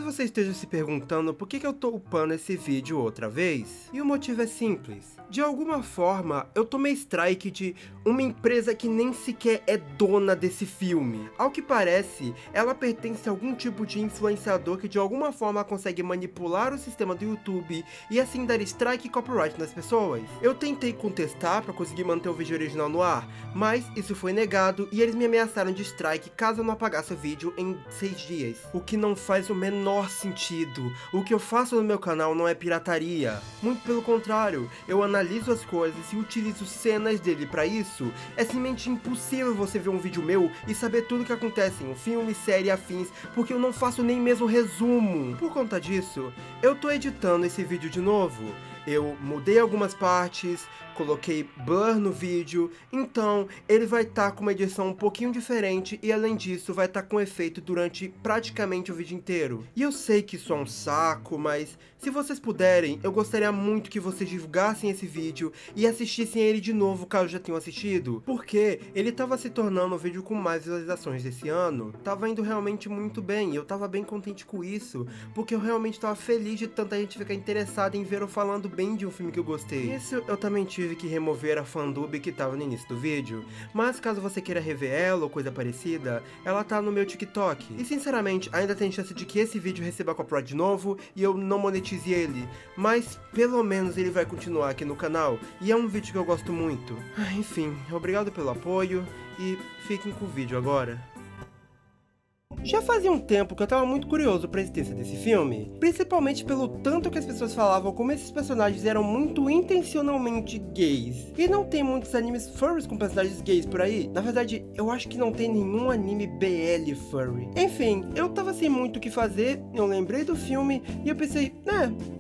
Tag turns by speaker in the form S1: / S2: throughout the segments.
S1: você esteja se perguntando por que eu tô upando esse vídeo outra vez, e o motivo é simples. De alguma forma, eu tomei strike de uma empresa que nem sequer é dona desse filme. Ao que parece, ela pertence a algum tipo de influenciador que de alguma forma consegue manipular o sistema do YouTube e assim dar strike e copyright nas pessoas. Eu tentei contestar para conseguir manter o vídeo original no ar, mas isso foi negado e eles me ameaçaram de strike caso eu não apagasse o vídeo em 6 dias. O que não faz o menor sentido. O que eu faço no meu canal não é pirataria. Muito pelo contrário, eu analiso as coisas e utilizo cenas dele para isso. É simplesmente impossível você ver um vídeo meu e saber tudo o que acontece em um filme, série e afins, porque eu não faço nem mesmo resumo. Por conta disso, eu tô editando esse vídeo de novo. Eu mudei algumas partes, coloquei blur no vídeo, então ele vai estar com uma edição um pouquinho diferente e além disso vai estar com efeito durante praticamente o vídeo inteiro. E eu sei que isso é um saco, mas se vocês puderem, eu gostaria muito que vocês divulgassem esse vídeo e assistissem ele de novo caso já tenham assistido, porque ele estava se tornando o vídeo com mais visualizações desse ano, tava indo realmente muito bem, eu tava bem contente com isso, porque eu realmente tava feliz de tanta gente ficar interessada em ver eu falando bem de um filme que eu gostei. Isso eu também tive que remover a fandub que tava no início do vídeo, mas caso você queira rever ela ou coisa parecida, ela tá no meu TikTok. E sinceramente, ainda tem chance de que esse vídeo receba copyright de novo e eu não monetize ele, mas pelo menos ele vai continuar aqui no canal, e é um vídeo que eu gosto muito. Enfim, obrigado pelo apoio e fiquem com o vídeo agora. Já fazia um tempo que eu tava muito curioso pra existência desse filme, principalmente pelo tanto que as pessoas falavam como esses personagens eram muito intencionalmente gays. E não tem muitos animes furries com personagens gays por aí. Na verdade, eu acho que não tem nenhum anime BL furry. Enfim, eu tava sem muito o que fazer, eu lembrei do filme e eu pensei,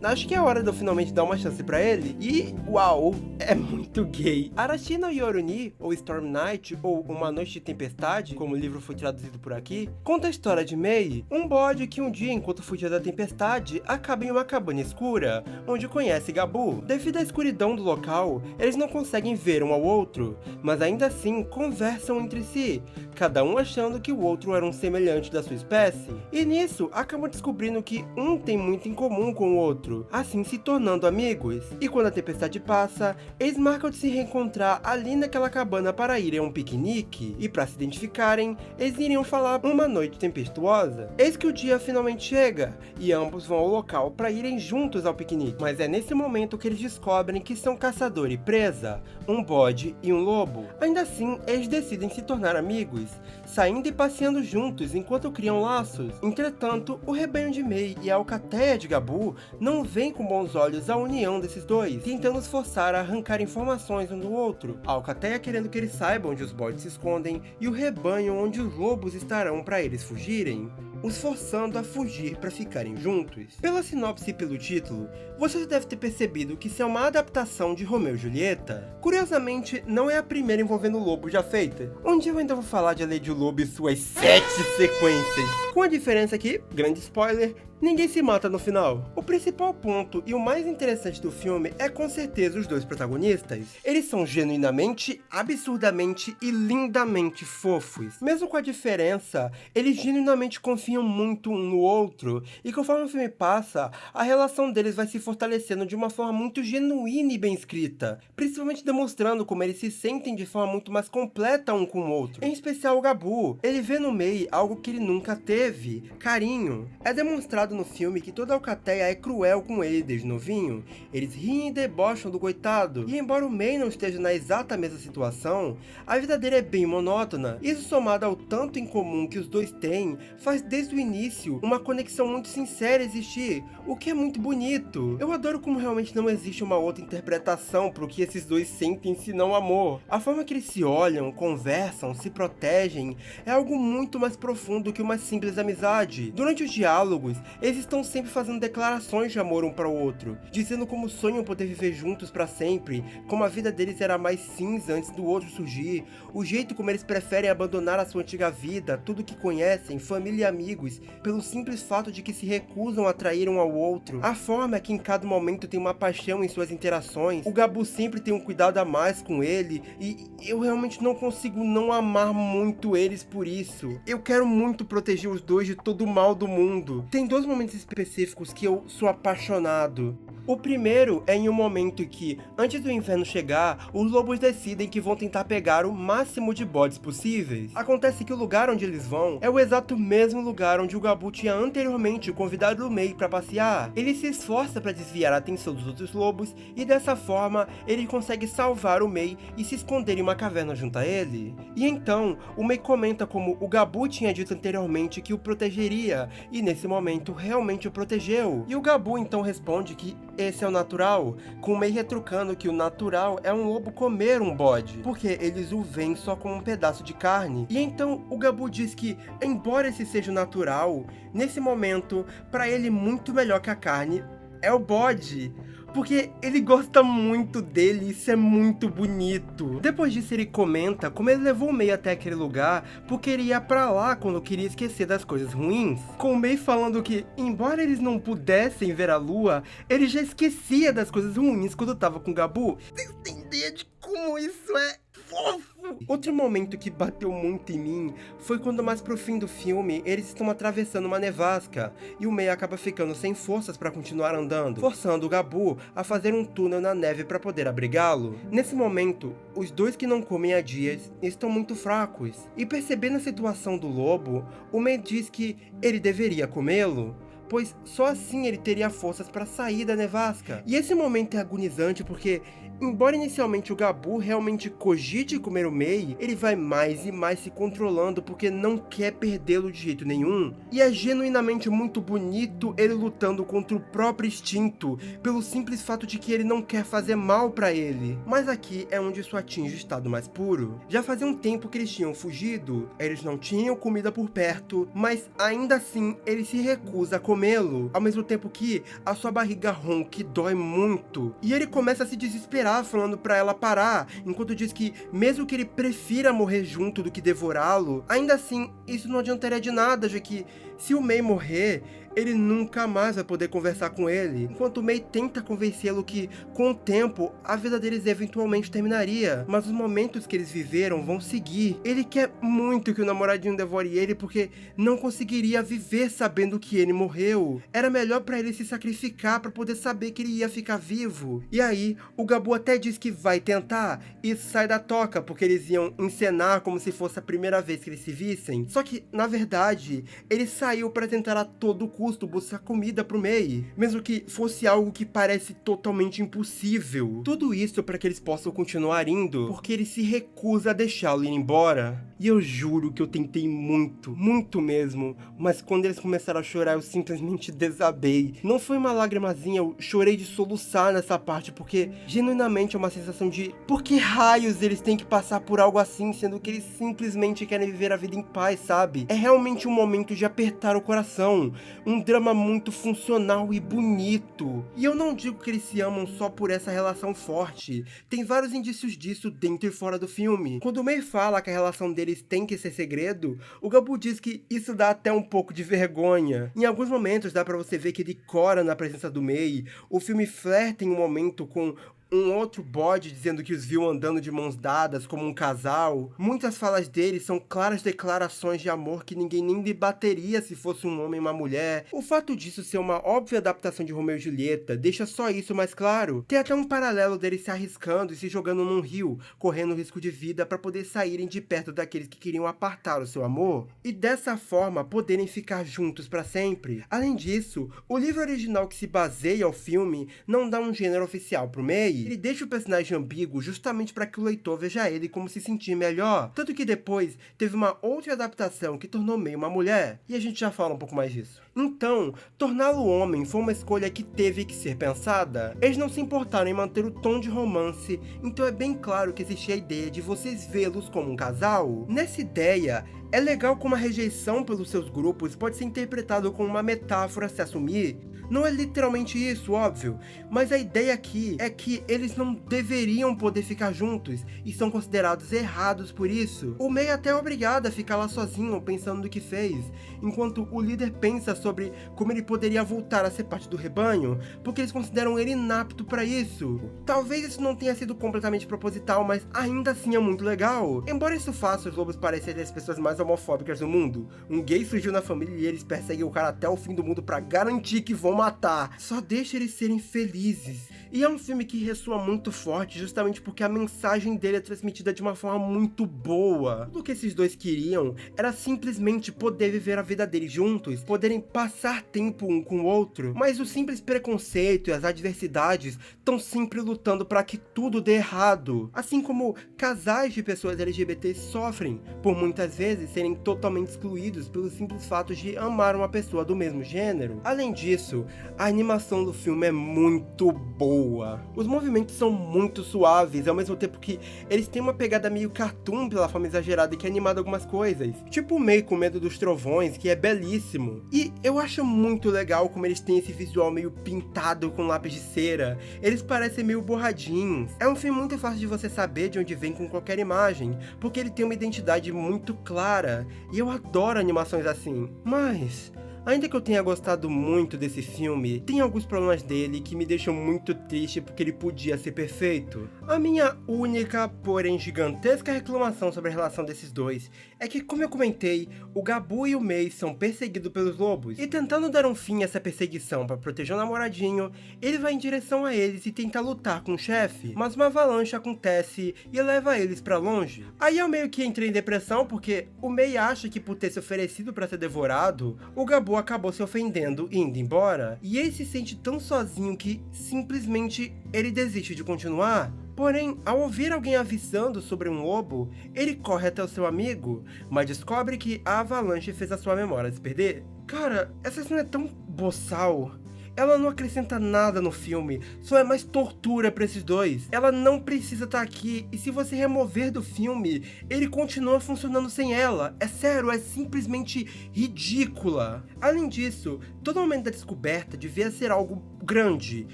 S1: acho que é hora de eu finalmente dar uma chance pra ele. E, uau, é muito gay. Arashi no Yoruni, ou Storm Night, ou Uma Noite de Tempestade, como o livro foi traduzido por aqui, conta a história de Mei, um bode que um dia, enquanto fugia da tempestade, acaba em uma cabana escura, onde conhece Gabu. Devido à escuridão do local, eles não conseguem ver um ao outro, mas ainda assim conversam entre si, cada um achando que o outro era um semelhante da sua espécie. E nisso, acabam descobrindo que um tem muito em comum com o outro, assim se tornando amigos. E quando a tempestade passa, eles marcam de se reencontrar ali naquela cabana para irem a um piquenique, e para se identificarem, eles iriam falar uma noite tempestuosa. Eis que o dia finalmente chega, e ambos vão ao local para irem juntos ao piquenique. Mas é nesse momento que eles descobrem que são caçador e presa, um bode e um lobo. Ainda assim, eles decidem se tornar amigos, saindo e passeando juntos enquanto criam laços. Entretanto, o rebanho de Mei e a alcateia de Gabu não veem com bons olhos a união desses dois, tentando os forçar a arrancar informações um do outro. A alcateia querendo que eles saibam onde os bodes se escondem, e o rebanho onde os lobos estarão para eles fugirem, os forçando a fugir para ficarem juntos. Pela sinopse e pelo título, você já deve ter percebido que isso é uma adaptação de Romeu e Julieta. Curiosamente, não é a primeira envolvendo o lobo já feita. Um dia eu ainda vou falar de A Lei do Lobo e suas 7 sequências. Com a diferença que, grande spoiler, ninguém se mata no final. O principal ponto e o mais interessante do filme é com certeza os dois protagonistas. Eles são genuinamente, absurdamente e lindamente fofos. Mesmo com a diferença, eles genuinamente confiam muito um no outro, e conforme o filme passa, a relação deles vai se fortalecendo de uma forma muito genuína e bem escrita, principalmente demonstrando como eles se sentem de forma muito mais completa um com o outro. Em especial o Gabu, ele vê no Mei algo que ele nunca teve: carinho. É demonstrado no filme que toda a alcateia é cruel com ele desde novinho. Eles riem e debocham do coitado, e embora o Mei não esteja na exata mesma situação, a vida dele é bem monótona. Isso somado ao tanto em comum que os dois têm, faz desde o início uma conexão muito sincera existir, o que é muito bonito. Eu adoro como realmente não existe uma outra interpretação pro que esses dois sentem senão amor. A forma que eles se olham, conversam, se protegem, é algo muito mais profundo que uma simples amizade. Durante os diálogos, eles estão sempre fazendo declarações de amor um para o outro, dizendo como sonham poder viver juntos para sempre, como a vida deles era mais cinza antes do outro surgir, o jeito como eles preferem abandonar a sua antiga vida, tudo que conhecem, família e amigos, amigos pelo simples fato de que se recusam a trair um ao outro. A forma é que em cada momento tem uma paixão em suas interações. O Gabu sempre tem um cuidado a mais com ele e eu realmente não consigo não amar muito eles por isso. Eu quero muito proteger os dois de todo o mal do mundo. Tem 2 momentos específicos que eu sou apaixonado. O primeiro é em um momento que, antes do inverno chegar, os lobos decidem que vão tentar pegar o máximo de bodes possíveis. Acontece que o lugar onde eles vão é o exato mesmo lugar onde o Gabu tinha anteriormente convidado o Mei para passear. Ele se esforça para desviar a atenção dos outros lobos e dessa forma ele consegue salvar o Mei e se esconder em uma caverna junto a ele. E então, o Mei comenta como o Gabu tinha dito anteriormente que o protegeria e nesse momento realmente o protegeu. E o Gabu então responde que esse é o natural, com o Mei retrucando que o natural é um lobo comer um bode, porque eles o veem só como um pedaço de carne. E então o Gabu diz que, embora esse seja o natural, nesse momento, para ele muito melhor que a carne é o bode. Porque ele gosta muito dele, isso é muito bonito. Depois disso ele comenta como ele levou o Mei até aquele lugar porque ele ia pra lá quando queria esquecer das coisas ruins. Com o Mei falando que, embora eles não pudessem ver a lua, ele já esquecia das coisas ruins quando tava com o Gabu. Vocês têm ideia de como isso é fofo? Outro momento que bateu muito em mim foi quando mais pro fim do filme eles estão atravessando uma nevasca e o Mei acaba ficando sem forças para continuar andando, forçando o Gabu a fazer um túnel na neve para poder abrigá-lo. Nesse momento, os dois que não comem há dias estão muito fracos e percebendo a situação do lobo, o Mei diz que ele deveria comê-lo, pois só assim ele teria forças para sair da nevasca. E esse momento é agonizante porque, embora inicialmente o Gabu realmente cogite comer o Mei, ele vai mais e mais se controlando porque não quer perdê-lo de jeito nenhum. E é genuinamente muito bonito ele lutando contra o próprio instinto, pelo simples fato de que ele não quer fazer mal pra ele. Mas aqui é onde isso atinge o estado mais puro. Já fazia um tempo que eles tinham fugido, eles não tinham comida por perto, mas ainda assim ele se recusa a comê-lo, ao mesmo tempo que a sua barriga ronca e dói muito. E ele começa a se desesperar falando pra ela parar, enquanto diz que mesmo que ele prefira morrer junto do que devorá-lo, ainda assim isso não adiantaria de nada, já que se o Mei morrer, ele nunca mais vai poder conversar com ele, enquanto o Mei tenta convencê-lo que, com o tempo, a vida deles eventualmente terminaria, mas os momentos que eles viveram vão seguir. Ele quer muito que o namoradinho devore ele porque não conseguiria viver sabendo que ele morreu. Era melhor pra ele se sacrificar pra poder saber que ele ia ficar vivo. E aí, o Gabu até diz que vai tentar, e sai da toca porque eles iam encenar como se fosse a primeira vez que eles se vissem. Só que, na verdade, ele saiu pra tentar a todo custo buscar comida pro Mei, mesmo que fosse algo que parece totalmente impossível. Tudo isso para que eles possam continuar indo, porque ele se recusa a deixá-lo ir embora. E eu juro que eu tentei muito, muito mesmo, mas quando eles começaram a chorar eu simplesmente desabei. Não foi uma lagrimazinha, eu chorei de soluçar nessa parte, porque genuinamente é uma sensação de por que raios eles têm que passar por algo assim, sendo que eles simplesmente querem viver a vida em paz, sabe? É realmente um momento de apertar o coração, um drama muito funcional e bonito. E eu não digo que eles se amam só por essa relação forte, tem vários indícios disso dentro e fora do filme. Quando o Mei fala que a relação deles tem que ser segredo, o Gabu diz que isso dá até um pouco de vergonha. Em alguns momentos dá pra você ver que ele cora na presença do Mei, o filme flerta em um momento com um outro bode dizendo que os viu andando de mãos dadas como um casal. Muitas falas dele são claras declarações de amor que ninguém nem debateria se fosse um homem e uma mulher. O fato disso ser uma óbvia adaptação de Romeu e Julieta deixa só isso mais claro. Tem até um paralelo deles se arriscando e se jogando num rio, correndo risco de vida para poder saírem de perto daqueles que queriam apartar o seu amor, e dessa forma poderem ficar juntos para sempre. Além disso, o livro original que se baseia ao filme não dá um gênero oficial pro Mei. Ele deixa o personagem ambíguo justamente para que o leitor veja ele como se sentir melhor. Tanto que depois teve uma outra adaptação que tornou Mei uma mulher. E a gente já fala um pouco mais disso. Então, torná-lo homem foi uma escolha que teve que ser pensada. Eles não se importaram em manter o tom de romance, então é bem claro que existia a ideia de vocês vê-los como um casal. Nessa ideia, é legal como a rejeição pelos seus grupos pode ser interpretado como uma metáfora a se assumir Não é literalmente isso, óbvio, mas a ideia aqui é que eles não deveriam poder ficar juntos e são considerados errados por isso. O Mei até é obrigado a ficar lá sozinho pensando no que fez, enquanto o líder pensa sobre como ele poderia voltar a ser parte do rebanho, porque eles consideram ele inapto para isso. Talvez isso não tenha sido completamente proposital, mas ainda assim é muito legal. Embora isso faça os lobos parecerem as pessoas mais homofóbicas do mundo, um gay surgiu na família e eles perseguem o cara até o fim do mundo pra garantir que vão matar. Só deixa eles serem felizes. E é um filme que ressoa muito forte justamente porque a mensagem dele é transmitida de uma forma muito boa. Tudo que esses dois queriam era simplesmente poder viver a vida deles juntos, poderem passar tempo um com o outro, mas o simples preconceito e as adversidades estão sempre lutando para que tudo dê errado. Assim como casais de pessoas LGBT sofrem por muitas vezes serem totalmente excluídos pelo simples fato de amar uma pessoa do mesmo gênero. Além disso, a animação do filme é muito boa. Os movimentos são muito suaves, ao mesmo tempo que eles têm uma pegada meio cartoon pela forma exagerada que é animada algumas coisas. Tipo o Mei com medo dos trovões, que é belíssimo. E eu acho muito legal como eles têm esse visual meio pintado com lápis de cera. Eles parecem meio borradinhos. É um filme muito fácil de você saber de onde vem com qualquer imagem, porque ele tem uma identidade muito clara. E eu adoro animações assim. Mas ainda que eu tenha gostado muito desse filme, tem alguns problemas dele que me deixam muito triste porque ele podia ser perfeito. A minha única, porém gigantesca reclamação sobre a relação desses dois é que, como eu comentei, o Gabu e o Mei são perseguidos pelos lobos, e tentando dar um fim a essa perseguição para proteger o namoradinho, ele vai em direção a eles e tenta lutar com o chefe, mas uma avalanche acontece e leva eles pra longe. Aí eu meio que entrei em depressão porque o Mei acha que por ter se oferecido para ser devorado, o Gabu acabou se ofendendo e indo embora, e ele se sente tão sozinho que simplesmente ele desiste de continuar. Porém, ao ouvir alguém avisando sobre um lobo, ele corre até o seu amigo, mas descobre que a avalanche fez a sua memória se perder. Cara, essa cena é tão boçal. Ela não acrescenta nada no filme, só é mais tortura pra esses dois. Ela não precisa estar aqui, e se você remover do filme, ele continua funcionando sem ela. É sério, é simplesmente ridícula. Além disso, todo momento da descoberta devia ser algo grande.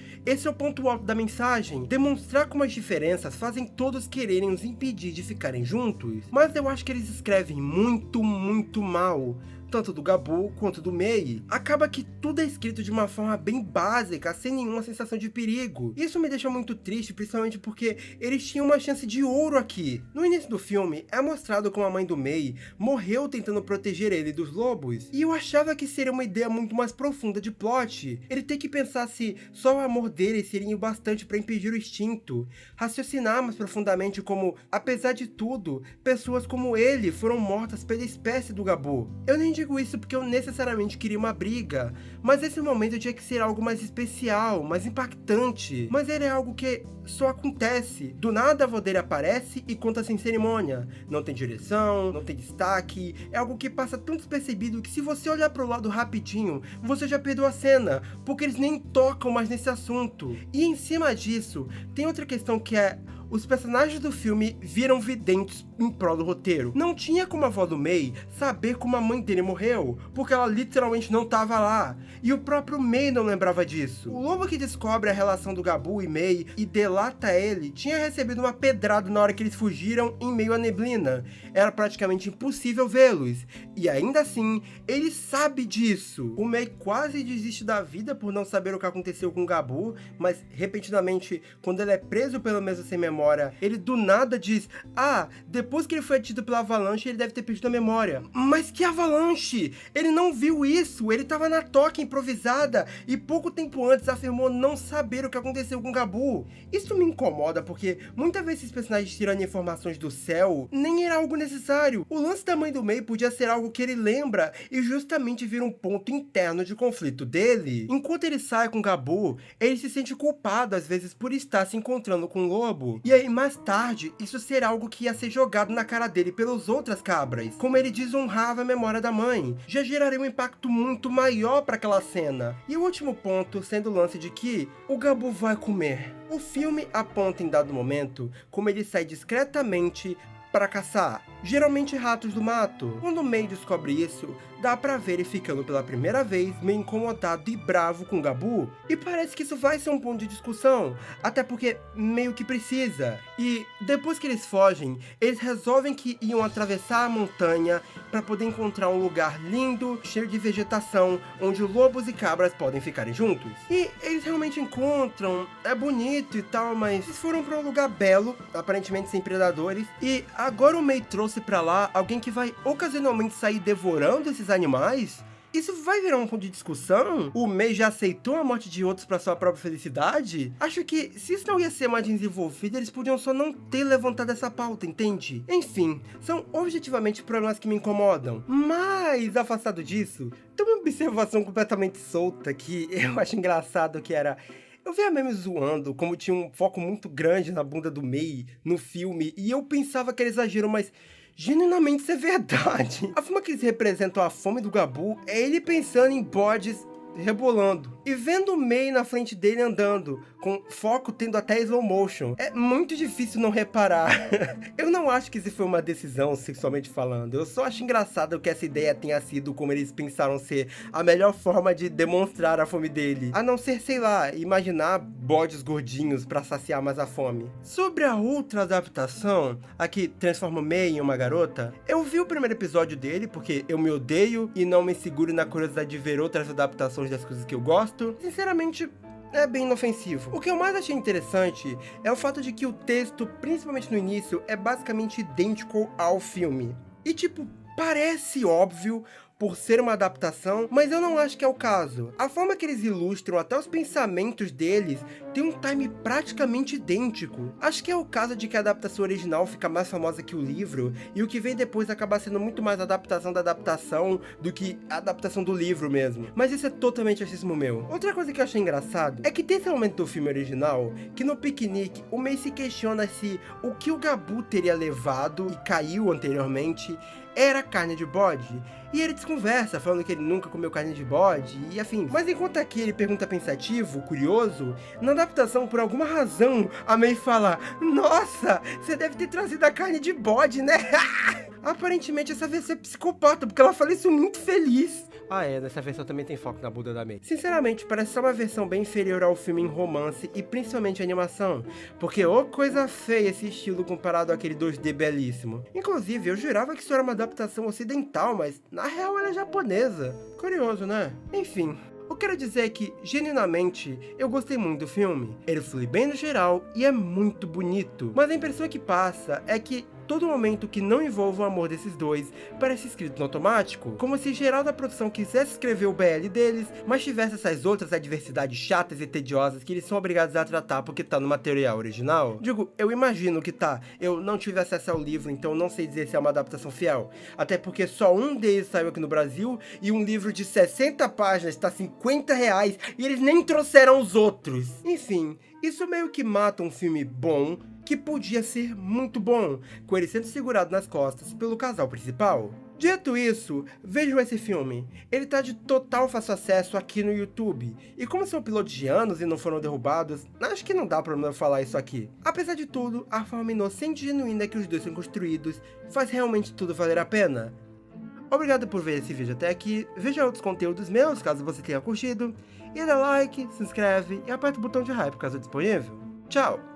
S1: Esse é o ponto alto da mensagem, demonstrar como as diferenças fazem todos quererem os impedir de ficarem juntos. Mas eu acho que eles escrevem muito mal, tanto do Gabu quanto do Mei. Acaba que tudo é escrito de uma forma bem básica, sem nenhuma sensação de perigo. Isso me deixa muito triste, principalmente porque eles tinham uma chance de ouro aqui. No início do filme, é mostrado como a mãe do Mei morreu tentando proteger ele dos lobos, e eu achava que seria uma ideia muito mais profunda de plot. Ele tem que pensar se só o amor dele seria o bastante para impedir o instinto, raciocinar mais profundamente como, apesar de tudo, pessoas como ele foram mortas pela espécie do Gabu. Eu nem digo isso porque eu necessariamente queria uma briga, mas esse momento tinha que ser algo mais especial, mais impactante. Mas ele é algo que só acontece. Do nada a avó dele aparece e conta sem cerimônia. Não tem direção, não tem destaque, é algo que passa tão despercebido que se você olhar pro lado rapidinho, você já perdeu a cena, porque eles nem tocam mais nesse assunto. E em cima disso, tem outra questão que é: os personagens do filme viram videntes em prol do roteiro. Não tinha como a avó do Mei saber como a mãe dele morreu, porque ela literalmente não tava lá. E o próprio Mei não lembrava disso. O lobo que descobre a relação do Gabu e Mei e delata ele, tinha recebido uma pedrada na hora que eles fugiram em meio à neblina. Era praticamente impossível vê-los. E ainda assim, ele sabe disso. O Mei quase desiste da vida por não saber o que aconteceu com o Gabu, mas repentinamente, quando ele é preso pelo mesmo sem memória, ele do nada diz: ah, depois que ele foi atingido pela avalanche, ele deve ter perdido a memória. Mas que avalanche? Ele não viu isso, ele tava na toca improvisada e pouco tempo antes afirmou não saber o que aconteceu com o Gabu. Isso me incomoda porque muitas vezes esses personagens tirando informações do céu nem era algo necessário. O lance da mãe do Mei podia ser algo que ele lembra e justamente vira um ponto interno de conflito dele. Enquanto ele sai com o Gabu, ele se sente culpado às vezes por estar se encontrando com o lobo. E aí mais tarde, isso será algo que ia ser jogado na cara dele pelas outras cabras. Como ele desonrava a memória da mãe, já geraria um impacto muito maior para aquela cena. E o último ponto sendo o lance de que o Gabu vai comer. O filme aponta em dado momento como ele sai discretamente para caçar. geralmente ratos do mato. Quando o Mei descobre isso, dá pra ver ele ficando pela primeira vez meio incomodado e bravo com o Gabu, e parece que isso vai ser um ponto de discussão, até porque meio que precisa. E depois que eles fogem, eles resolvem que iam atravessar a montanha para poder encontrar um lugar lindo, cheio de vegetação, onde lobos e cabras podem ficarem juntos. E eles realmente encontram, é bonito e tal, mas eles foram para um lugar belo, aparentemente sem predadores, e agora o Mei trouxe pra lá alguém que vai ocasionalmente sair devorando esses animais? Isso vai virar um ponto de discussão? O Mei já aceitou a morte de outros pra sua própria felicidade? Acho que, se isso não ia ser mais desenvolvido, eles podiam só não ter levantado essa pauta, entende? Enfim, são objetivamente problemas que me incomodam. Mas, afastado disso, tem uma observação completamente solta que eu acho engraçado, que era... Eu via memes zoando, como tinha um foco muito grande na bunda do Mei no filme, e eu pensava que era exagero, mas... genuinamente isso é verdade. A forma que eles representam a fome do Gabu é ele pensando em bodes rebolando. E vendo o Mei na frente dele andando, com foco tendo até slow motion. É muito difícil não reparar. Eu não acho que isso foi uma decisão, sexualmente falando. Eu só acho engraçado que essa ideia tenha sido como eles pensaram ser a melhor forma de demonstrar a fome dele. A não ser, sei lá, imaginar bodes gordinhos pra saciar mais a fome. Sobre a outra adaptação, a que transforma o Mei em uma garota, eu vi o primeiro episódio dele, porque eu me odeio e não me seguro na curiosidade de ver outras adaptações das coisas que eu gosto. Sinceramente, é bem inofensivo. O que eu mais achei interessante é o fato de que o texto, principalmente no início, é basicamente idêntico ao filme. E tipo, parece óbvio por ser uma adaptação, mas eu não acho que é o caso. A forma que eles ilustram até os pensamentos deles tem um time praticamente idêntico. Acho que é o caso de que a adaptação original fica mais famosa que o livro, e o que vem depois acaba sendo muito mais adaptação da adaptação do que a adaptação do livro mesmo. Mas isso é totalmente achismo meu. Outra coisa que eu achei engraçado é que tem esse momento do filme original, que no piquenique o Mei se questiona se o que o Gabu teria levado e caiu anteriormente era carne de bode, e ele desconversa, falando que ele nunca comeu carne de bode e afim. Mas enquanto aqui ele pergunta pensativo, curioso, na adaptação, por alguma razão, a Mei fala: nossa, você deve ter trazido a carne de bode, né? Aparentemente essa versão é psicopata, porque ela fala isso muito feliz. Ah é, nessa versão também tem foco na bunda da Mei. Sinceramente, parece só uma versão bem inferior ao filme em romance e principalmente a animação, porque ô coisa feia esse estilo comparado àquele 2D belíssimo. Inclusive, eu jurava que isso era uma adaptação ocidental, mas na real ela é japonesa. Curioso, né? Enfim. O que eu quero dizer é que, genuinamente, eu gostei muito do filme. Ele flui bem no geral e é muito bonito. Mas a impressão que passa é que todo momento que não envolva o amor desses dois parece escrito no automático, como se geral da produção quisesse escrever o BL deles, mas tivesse essas outras adversidades chatas e tediosas que eles são obrigados a tratar porque tá no material original. Digo, eu imagino que tá, eu não tive acesso ao livro, então não sei dizer se é uma adaptação fiel, até porque só um deles saiu aqui no Brasil e um livro de 60 páginas tá R$50 e eles nem trouxeram os outros. Enfim, isso meio que mata um filme bom, que podia ser muito bom, com ele sendo segurado nas costas pelo casal principal. Dito isso, vejam esse filme. Ele tá de total fácil acesso aqui no YouTube. E como são pilotos de anos e não foram derrubados, acho que não dá problema eu falar isso aqui. Apesar de tudo, a forma inocente e genuína que os dois são construídos faz realmente tudo valer a pena. Obrigado por ver esse vídeo até aqui, veja outros conteúdos meus caso você tenha curtido, e dá like, se inscreve e aperta o botão de hype caso disponível. Tchau!